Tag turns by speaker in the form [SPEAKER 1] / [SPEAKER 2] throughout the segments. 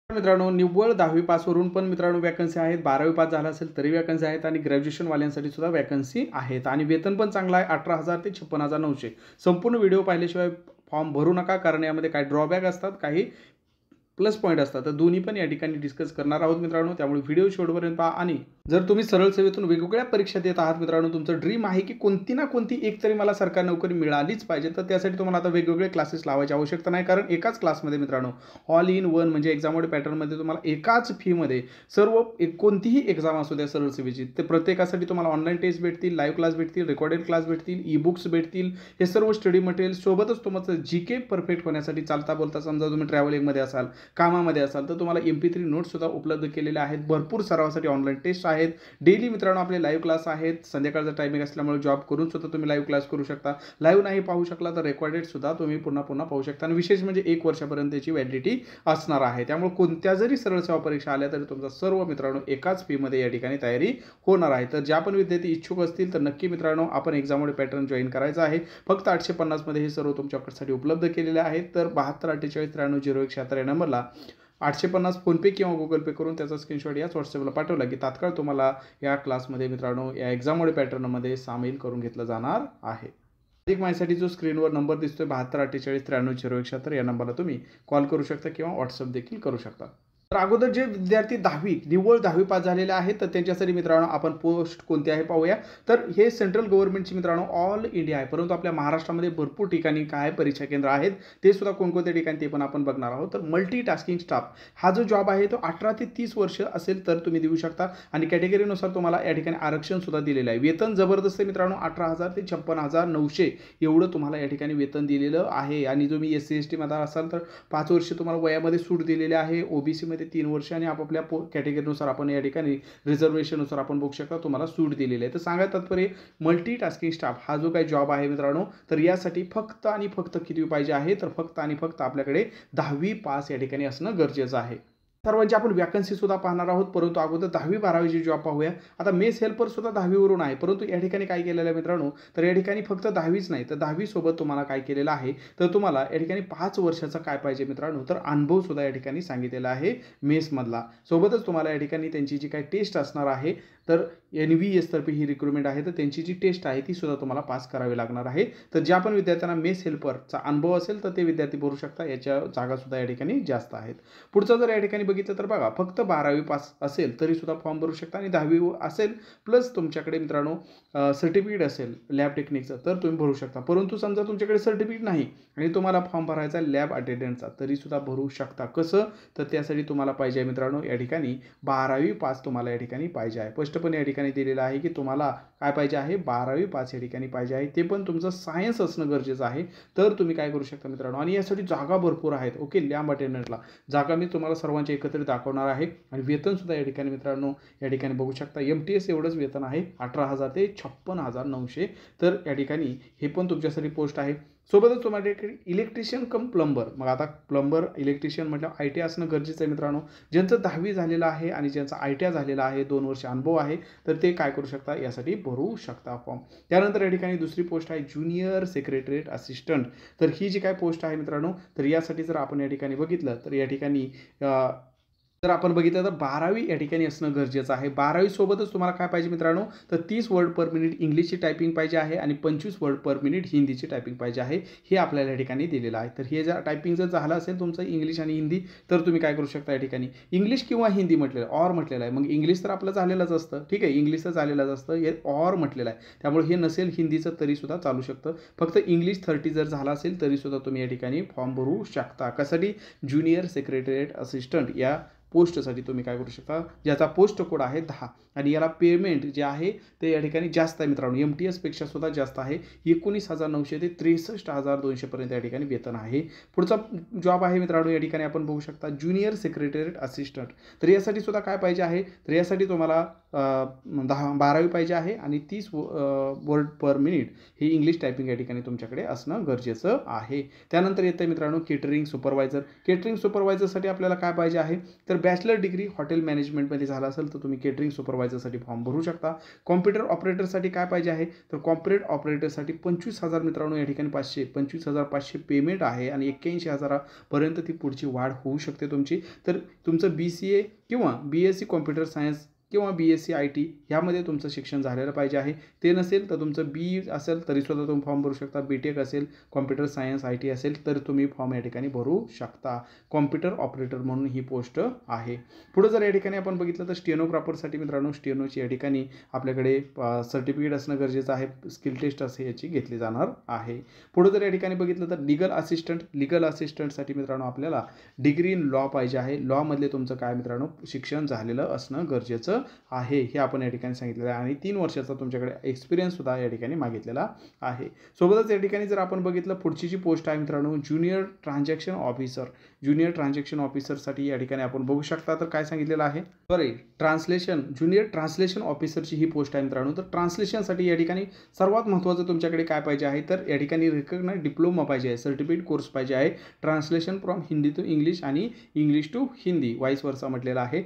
[SPEAKER 1] मित्रांनो निव्वळ 10वी पासवरून पण मित्रांनो वॅकन्सी आहेत, 12वी पास झाला असेल तरी वॅकन्सी आहेत आणि ग्रॅज्युएशनवाल्यांसाठी सुद्धा वॅकन्सी आहेत आणि वेतन पण चांगलं आहे 18,000 ते 56,900. संपूर्ण व्हिडिओ पाहिल्याशिवाय फॉर्म भरू नका, कारण यामध्ये काही ड्रॉबॅक असतात, काही प्लस पॉईंट असतात. तर दोन्ही पण या ठिकाणी डिस्कस करणार आहोत मित्रांनो, त्यामुळे व्हिडिओ शेवटपर्यंत पहा. आणि जर तुम्ही सरळ सेवेतून वेगवेगळ्या परीक्षा देत आहात मित्रांनो, तुमचं ड्रीम आहे की कोणती ना कोणती एक तरी मला सरकारी नोकरी मिळालीच पाहिजे, तर त्यासाठी तुम्हाला आता वेगवेगळे क्लासेस लावायची आवश्यकता नाही, कारण एकाच क्लासमध्ये मित्रांनो ऑल इन वन म्हणजे एक्झाम पॅटर्नमध्ये तुम्हाला एकाच फीमध्ये सर्व कोणतीही एक्झाम असू द्या सरळ सेवेची, ते प्रत्येकासाठी तुम्हाला ऑनलाईन टेस्ट भेटतील, लाईव्ह क्लास भेटतील, रेकॉर्डेड क्लास भेटतील, ई बुक्स भेटतील, हे सर्व स्टडी मटेरियल सोबतच तुमचं जीके परफेक्ट होण्यासाठी चालता बोलता समजा तुम्ही ट्रॅव्हलिंगमध्ये असाल, कामामध्ये असाल, तर तुम्हाला MP3 नोट्स सुद्धा उपलब्ध केलेले आहेत. भरपूर सरावासाठी ऑनलाईन टेस्ट आहेत. डेली मित्रांनो आपले लाईव्ह क्लास आहेत. संध्याकाळचा टायमिंग असल्यामुळे जॉब करून सुद्धा तुम्ही लाईव्ह क्लास करू शकता. लाईव्ह नाही पाहू शकला तर रेकॉर्डेड सुद्धा तुम्ही पुन्हा पुन्हा पाहू शकता आणि विशेष म्हणजे 1 वर्षापर्यंत त्याची व्हॅलिडिटी असणार आहे. त्यामुळे कोणत्या जरी सरळ सेवा परीक्षा आल्या तरी तुमचा सर्व मित्रांनो एकाच फीमध्ये या ठिकाणी तयारी होणार आहे. तर ज्या पण विद्यार्थी इच्छुक असतील तर नक्की मित्रांनो आपण एक्झाम पॅटर्न जॉईन करायचं आहे. फक्त 850 मध्ये हे सर्व तुमच्यासाठी उपलब्ध केलेले आहेत. तर 7248930176 या नंबरला 850 फोनपे किंवा गुगल पे करून त्याचा स्क्रीनशॉट याच व्हॉट्सअपला पाठवला की तात्काळ तुम्हाला या क्लासमध्ये मित्रांनो या एक्झाम पॅटर्नमध्ये सामील करून घेतलं जाणार आहे. अधिक माहितीसाठी जो स्क्रीनवर नंबर दिसतोय 7248930176 या नंबरला तुम्ही कॉल करू शकता किंवा व्हॉट्सअप देखील करू शकता. तर अगोदर जे विद्यार्थी निव्वळ 10वी पास झालेले आहेत तर त्यांच्यासाठी मित्रांनो आपण पोस्ट कोणती आहे पाहूया. तर हे सेंट्रल गव्हर्नमेंटची मित्रांनो ऑल इंडिया आहे, परंतु आपल्या महाराष्ट्रामध्ये भरपूर ठिकाणी काय परीक्षा केंद्र आहेत ते सुद्धा कोणकोणत्या ठिकाणी ते पण आपण बघणार आहोत. तर मल्टीटास्किंग स्टाफ हा जो जॉब आहे तो 18 ते 30 वर्ष असेल तर तुम्ही देऊ शकता आणि कॅटेगरीनुसार तुम्हाला या ठिकाणी आरक्षण सुद्धा दिलेलं आहे. वेतन जबरदस्त आहे मित्रांनो, 18,000 ते 56,900 एवढं तुम्हाला या ठिकाणी वेतन दिलेलं आहे. आणि तुम्ही SC ST मध्ये असाल तर 5 वर्ष तुम्हाला वयामध्ये सूट दिलेले आहे. OBC मध्ये 3 वर्ष आणि आपापल्या कॅटेगरीनुसार आपण या ठिकाणी रिझर्वेशननुसार आपण बघू शकता तुम्हाला सूट दिलेली आहे. तर सांगा तात्पर्य मल्टीटास्किंग स्टाफ हा जो काही जॉब आहे मित्रांनो, तर यासाठी फक्त आणि फक्त किती पाहिजे आहे, तर फक्त आणि फक्त आपल्याकडे 10वी पास या ठिकाणी असणं गरजेचं आहे. सर्वांची आपण वॅकन्सी सुद्धा पाहणार आहोत, परंतु अगोदर 10वी-12वीची जॉब पाहूया. आता मेस हेल्पर सुद्धा 10वीवरून आहे, परंतु या ठिकाणी काय केलेलं आहे मित्रांनो, तर या ठिकाणी फक्त 10वीच नाही तर 10वी सोबत तुम्हाला काय केलेलं आहे, तर तुम्हाला या ठिकाणी 5 वर्षाचा काय पाहिजे मित्रांनो, तर अनुभव सुद्धा या ठिकाणी सांगितलेला आहे मेसमधला. सोबतच तुम्हाला या ठिकाणी त्यांची जी काही टेस्ट असणार आहे, तर NVS तर्फे ही रिक्रुटमेंट आहे, तर त्यांची जी टेस्ट आहे ती सुद्धा तुम्हाला पास करावी लागणार आहे. तर ज्या पण विद्यार्थ्यांना मेस हेल्परचा अनुभव असेल तर ते विद्यार्थी भरू शकता. याच्या जागा सुद्धा या ठिकाणी जास्त आहेत. पुढचं जर या ठिकाणी बघितलं तर बघा, फक्त 12वी पास असेल तरी सुद्धा फॉर्म भरू शकता आणि 10वी असेल प्लस तुमच्याकडे मित्रांनो सर्टिफिकेट असेल लॅब टेक्निकचं तर तुम्ही भरू शकता. परंतु समजा तुमच्याकडे सर्टिफिकेट नाही आणि तुम्हाला फॉर्म भरायचा लॅब अटेंडंटचा तरी सुद्धा भरू शकता. कसं, तर त्यासाठी तुम्हाला पाहिजे आहे मित्रांनो या ठिकाणी 12वी पास तुम्हाला या ठिकाणी पाहिजे आहे. स्पष्टपणे या ठिकाणी दिलेलं आहे की तुम्हाला काय पाहिजे आहे, 12वी पास या ठिकाणी पाहिजे आहे. ते पण तुमचं सायन्स असणं गरजेचं आहे. तर तुम्ही काय करू शकता मित्रांनो, आणि यासाठी जागा भरपूर आहेत. ओके, लॅब अटेंडंटला जागा मी तुम्हाला सर्वांच्या एकत्रित दाखवणार आहे. आणि वेतन सुद्धा या ठिकाणी मित्रांनो या ठिकाणी बघू शकता, MTS एवढंच वेतन आहे 18,000 ते 56,900. तर या ठिकाणी हे पण तुमच्यासाठी पोस्ट आहे. सोबतच तुम्हाला इलेक्ट्रिशियन कम प्लंबर, मग आता प्लंबर इलेक्ट्रिशियन म्हटलं ITI असणं गरजेचं आहे मित्रांनो. ज्यांचं 10वी झालेलं आहे आणि ज्यांचा ITI झालेला आहे, 2 वर्ष अनुभव आहे, तर ते काय करू शकता, यासाठी भरू शकता फॉर्म. त्यानंतर या ठिकाणी दुसरी पोस्ट आहे ज्युनियर सेक्रेटरीएट असिस्टंट. तर ही जी काय पोस्ट आहे मित्रांनो, तर यासाठी जर आपण या ठिकाणी बघितलं तर या ठिकाणी जर आपण बघितलं तर 12वी या ठिकाणी असणं गरजेचं आहे. 12वी सोबतच तुम्हाला काय पाहिजे मित्रांनो, तर 30 वर्ड पर मिनिट इंग्लिशची टायपिंग पाहिजे आहे आणि 25 वर्ड पर मिनिट हिंदीची टायपिंग पाहिजे आहे. हे आपल्याला या ठिकाणी दिलेलं आहे. तर हे जर टायपिंग जर झालं असेल तुमचं इंग्लिश आणि हिंदी, तर तुम्ही काय करू शकता या ठिकाणी इंग्लिश किंवा हिंदी म्हटलेलं ऑर म्हटलेलं आहे. मग इंग्लिश तर आपलं झालेलंच असतं, ठीक आहे, इंग्लिश तर झालेलंच असतं, हे ऑर म्हटलेलं आहे. त्यामुळे हे नसेल हिंदीचं तरीसुद्धा चालू शकतं. फक्त इंग्लिश 30 जर झाला असेल तरीसुद्धा तुम्ही या ठिकाणी फॉर्म भरू शकता. कशासाठी, ज्युनियर सेक्रेटरीएट असिस्टंट या पोस्टसाठी तुम्ही काय करू शकता, ज्याचा पोस्ट कोड आहे 10 आणि याला पेमेंट जे आहे ते या ठिकाणी जास्त आहे मित्रांनो, MTS पेक्षा सुद्धा जास्त आहे. 19,900 ते 63,200 पर्यंत या ठिकाणी वेतन आहे. पुढचा जॉब आहे मित्रांनो या ठिकाणी आपण बघू शकता ज्युनियर सेक्रेटरीएट असिस्टंट. तर यासाठी सुद्धा काय पाहिजे आहे, तर यासाठी तुम्हाला 12वी पाहिजे आहे आणि 30 वर्ड पर मिनिट ही इंग्लिश टायपिंग या ठिकाणी तुमच्याकडे असणं गरजेचं आहे. त्यानंतर येतं मित्रांनो केटरिंग सुपरवायझर. केटरिंग सुपरवायझरसाठी आपल्याला काय पाहिजे आहे, तर जर बॅचलर डिग्री हॉटेल मॅनेजमेंटमध्ये झाला असेल तर तुम्ही केटरिंग सुपरवायझरसाठी फॉर्म भरू शकता. कॉम्प्युटर ऑपरेटरसाठी काय पाहिजे आहे तर कॉम्प्युटर ऑपरेटरसाठी 25,000 मित्रांनो या ठिकाणी 25,500 पेमेंट आहे आणि 81,000पर्यंत ती पुढची वाढ होऊ शकते तुमची. तर तुमचं BCA किंवा BSc कॉम्प्युटर सायन्स किंवा BSc IT ह्यामध्ये तुमचं शिक्षण झालेलं पाहिजे आहे. ते नसेल तर तुमचं BE असेल तरीसुद्धा तुम्ही फॉर्म भरू शकता. BTech असेल, कॉम्प्युटर सायन्स IT असेल तर तुम्ही फॉर्म या ठिकाणी भरू शकता. कॉम्प्युटर ऑपरेटर म्हणून ही पोस्ट आहे. पुढे जर या ठिकाणी आपण बघितलं तर स्टेनोग्राफरसाठी मित्रांनो स्टेनोची या ठिकाणी आपल्याकडे सर्टिफिकेट असणं गरजेचं आहे. स्किल टेस्ट असे याची घेतली जाणार आहे. पुढे जर या ठिकाणी बघितलं तर लिगल असिस्टंटसाठी मित्रांनो आपल्याला डिग्री इन लॉ पाहिजे आहे. लॉमधले तुमचं काय मित्रांनो शिक्षण झालेलं असणं गरजेचं आहे हे आपण या ठिकाणी सांगितलेलं आहे आणि 3 वर्षाचा तुमच्याकडे एक्सपिरियन्स सुद्धा या ठिकाणी मागितलेला आहे. सोबतच या ठिकाणी जर आपण बघितलं पुढची जी पोस्ट आहे मित्रांनो ज्युनियर ट्रान्झॅक्शन ऑफिसरसाठी या ठिकाणी आपण बघू शकता. तर काय सांगितलेलं आहे ज्युनियर ट्रान्सलेशन ऑफिसरची ही पोस्ट आहे मित्रांनो. तर ट्रान्सलेशनसाठी या ठिकाणी सर्वात महत्त्वाचं तुमच्याकडे काय पाहिजे आहे तर या ठिकाणी रिकग्नाइज्ड डिप्लोमा पाहिजे आहे, सर्टिफिकेट कोर्स पाहिजे आहे. Translation from Hindi to English आणि English to Hindi vice versa म्हटलेलं आहे.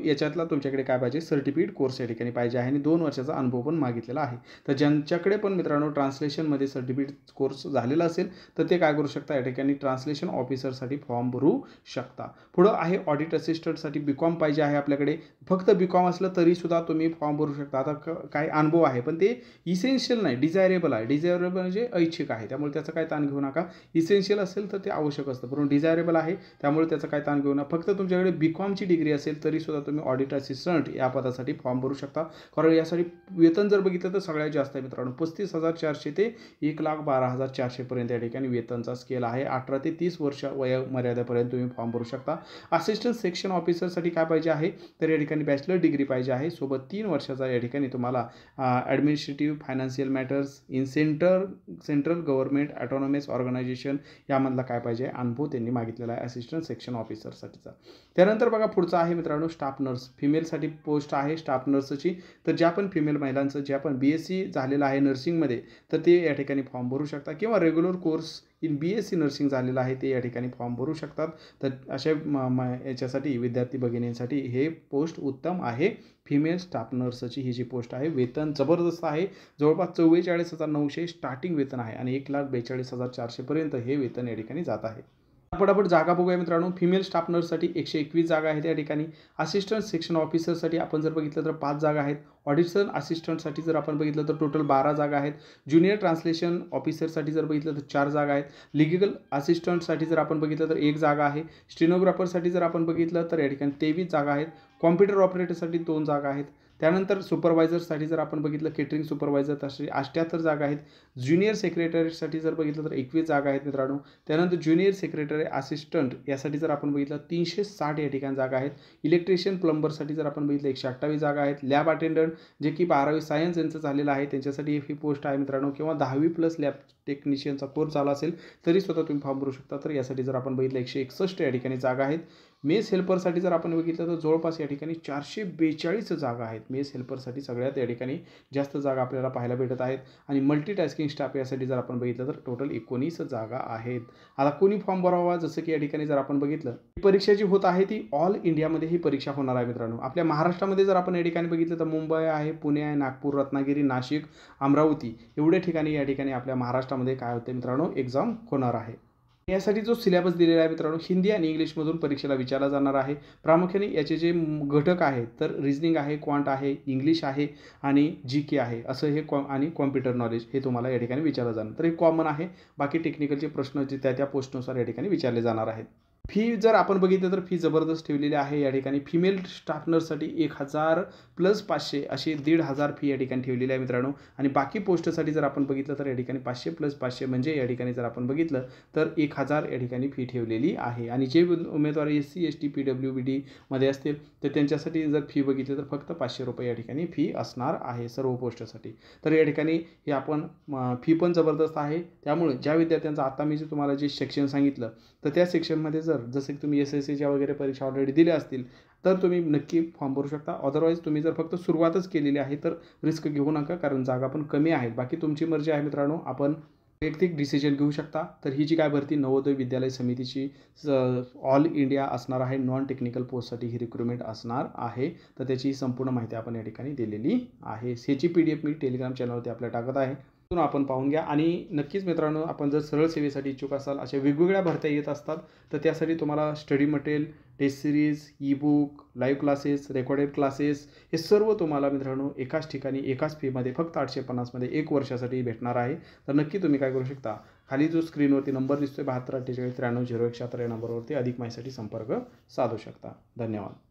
[SPEAKER 1] याच्यातला तुमच्याकडे काय पाहिजे सर्टिफिकेट कोर्स या ठिकाणी पाहिजे आहे आणि 2 वर्षाचा अनुभव पण मागितलेला आहे. तर ज्यांच्याकडे पण मित्रांनो ट्रान्सलेशनमध्ये सर्टिफिकेट कोर्स झालेला असेल तर ते काय करू शकता या ठिकाणी ट्रान्सलेशन ऑफिसरसाठी फॉर्म भरू शकता. पुढं आहे ऑडिट असिस्टंटसाठी BCom पाहिजे आहे आपल्याकडे. फक्त BCom असलं तरीसुद्धा तुम्ही फॉर्म भरू शकता. आता काय अनुभव आहे पण ते इसेन्शियल नाही, डिझायरेबल आहे. डिझायरेबल म्हणजे ऐच्छिक आहे त्यामुळे त्याचा काय ताण घेऊ नका. इसेन्शियल असेल तर ते आवश्यक असतं परंतु डिझायरेबल आहे त्यामुळे त्याचा काय ताण घेऊ नका. फक्त तुमच्याकडे BComची डिग्री असेल तरीसुद्धा तुम्ही ऑडिट असिस्टंट या पदासाठी फॉर्म भरू शकता. कारण यासाठी वेतन जर बघितलं तर सगळ्यात जास्त आहे मित्रांनो 35,400 ते 1,12,400 पर्यंत या ठिकाणी वेतनचा स्केल आहे. 18 ते 30 वर्ष वयोमर्यादेपर्यंत तुम्ही फॉर्म भरू शकता. असिस्टंट सेक्शन ऑफिसरसाठी काय पाहिजे आहे तर या ठिकाणी बॅचलर डिग्री पाहिजे आहे. सोबत 3 वर्षाचा या ठिकाणी तुम्हाला administrative financial matters in central government autonomous organisation यामधला काय पाहिजे अनुभव त्यांनी मागितलेला आहे असिस्टंट सेक्शन ऑफिसरसाठीचा. त्यानंतर बघा पुढचा आहे मित्रांनो स्टाफ नर्स. फिमेलसाठी पोस्ट आहे स्टाफ नर्सची. तर ज्या पण फिमेल महिलांचं ज्या पण BSc झालेलं आहे नर्सिंगमध्ये तर ते या ठिकाणी फॉर्म भरू शकता किंवा regular course in BSc nursing झालेलं आहे ते या ठिकाणी फॉर्म भरू शकतात. तर अशा याच्यासाठी विद्यार्थी भगिनींसाठी हे पोस्ट उत्तम आहे. फिमेल स्टाफ नर्सची ही जी पोस्ट आहे वेतन जबरदस्त आहे. जवळपास 44,900 स्टार्टिंग वेतन आहे आणि 1,42,400 पर्यंत हे वेतन या ठिकाणी जात आहे. पटापट जागा बघूया मित्रांनो. फिमेल स्टाफ नर्ससाठी 121 जागा आहेत या ठिकाणी. असिस्टंट सेक्शन ऑफिसरसाठी आपण जर बघितलं तर 5 जागा आहेत. ऑडिशन असिस्टंटसाठी जर आपण बघितलं तर टोटल 12 जागा आहेत. ज्युनियर ट्रान्सलेशन ऑफिसरसाठी जर बघितलं तर 4 जागा आहेत. लिगल असिस्टंटसाठी जर आपण बघितलं तर 1 जागा आहे. स्टेनोग्राफरसाठी जर आपण बघितलं तर या ठिकाणी 23 जागा आहेत. कॉम्प्युटर ऑपरेटरसाठी 2 जागा आहेत. त्यानंतर सुपरवायझरसाठी जर आपण बघितलं केटरिंग सुपरवायझर तशी 78 जागा आहेत. ज्युनियर सेक्रेटरीसाठी जर बघितलं तर 21 जागा आहेत मित्रांनो. त्यानंतर ज्युनियर सेक्रेटरी असिस्टंट यासाठी जर आपण बघितलं 360 या ठिकाणी जागा आहेत. इलेक्ट्रिशियन प्लंबरसाठी जर आपण बघितलं 128 जागा आहेत. लॅब अटेंडंट जे की 12वी सायन्स यांचं झालेलं आहे त्यांच्यासाठी ही पोस्ट आहे मित्रांनो किंवा 10वी+ लॅब टेक्निशियनचा कोर्स झाला असेल तरी स्वतः तुम्ही फॉर्म भरू शकता. तर यासाठी जर आपण बघितलं 161 या ठिकाणी जागा आहेत. मेस हेल्परसाठी जर आपण बघितलं तर जवळपास या ठिकाणी 442 जागा आहेत. मेस हेल्परसाठी सगळ्यात या ठिकाणी जास्त जागा आपल्याला पाहायला भेटत आहेत आणि मल्टीटास्किंग स्टाफ यासाठी जर आपण बघितलं तर टोटल 19 जागा आहेत. आता कोणी फॉर्म भरावा जसं की या ठिकाणी जर आपण बघितलं ही परीक्षा जी होत आहे ती ऑल इंडियामध्ये ही परीक्षा होणार आहे मित्रांनो. आपल्या महाराष्ट्रामध्ये जर आपण या ठिकाणी बघितलं तर मुंबई आहे, पुणे आहे, नागपूर, रत्नागिरी, नाशिक, अमरावती एवढ्या ठिकाणी या ठिकाणी आपल्या महाराष्ट्रामध्ये काय होते मित्रांनो एक्झाम होणार आहे. यासाठी जो सिलेबस दिलेला आहे मित्रांनो हिंदी आणि इंग्लिशमधून परीक्षेला विचारला जाणार आहे. प्रामुख्याने याचे जे घटक आहेत तर रिझनिंग आहे, क्वांट आहे, इंग्लिश आहे आणि GK आहे असं हे आणि कॉम्प्युटर नॉलेज हे तुम्हाला या ठिकाणी विचारलं जाणार. तर हे कॉमन आहे. बाकी टेक्निकलचे प्रश्न जे त्या पोस्टनुसार या ठिकाणी विचारले जाणार आहेत. फी जर आपण बघितलं तर फी जबरदस्त ठेवलेली आहे या ठिकाणी. फिमेल स्टाफ नर्ससाठी 1,000 + 500 अशी 1,500 फी या ठिकाणी ठेवलेली आहे मित्रांनो. आणि बाकी पोस्टसाठी जर आपण बघितलं तर या ठिकाणी 500 + 500 म्हणजे या ठिकाणी जर आपण बघितलं तर 1,000 या ठिकाणी फी ठेवलेली आहे. आणि जे उमेदवार SC ST PWD मध्ये असतील तर त्यांच्यासाठी जर फी बघितली तर फक्त 500 रुपये या ठिकाणी फी असणार आहे सर्व पोस्टसाठी. तर या ठिकाणी हे आपण फी पण जबरदस्त आहे. त्यामुळे ज्या विद्यार्थ्यांचं आता मी जे तुम्हाला जे सेक्शन सांगितलं तर त्या सेक्शनमध्ये जसं की तुम्ही SSCच्या वगैरे परीक्षा ऑलरेडी दिल्या असतील तर तुम्ही नक्की फॉर्म भरू शकता. अदरवाईज तुम्ही जर फक्त सुरुवातच केलेली आहे तर रिस्क घेऊ नका कारण जागा पण कमी आहेत. बाकी तुमची मर्जी आहे मित्रांनो. आपण वैयक्तिक डिसिजन घेऊ शकता. तर ही जी काय भरती नवोदय विद्यालय समितीची ऑल इंडिया असणार आहे. नॉन टेक्निकल पोस्टसाठी ही रिक्रुटमेंट असणार आहे. तर त्याची संपूर्ण माहिती आपण या ठिकाणी दिलेली आहे. ह्याची PDF मी टेलिग्राम चॅनलवरती आपल्या टाकत आहे. तिथून आपण पाहून घ्या. आणि नक्कीच मित्रांनो, आपण जर सरळ सेवेसाठी इच्छुक असाल, अशा वेगवेगळ्या भरत्या येत असतात, तर त्यासाठी तुम्हाला study material, test series, ebook, live classes, recorded classes हे सर्व तुम्हाला मित्रांनो एकाच ठिकाणी एकाच फीमध्ये फक्त 850 मध्ये 1 वर्षासाठी भेटणार आहे. तर नक्की तुम्ही काय करू शकता, खाली जो स्क्रीनवरती नंबर दिसतोय 72 48 93 0176 या नंबरवरती अधिक माहितीसाठी संपर्क साधू शकता. धन्यवाद.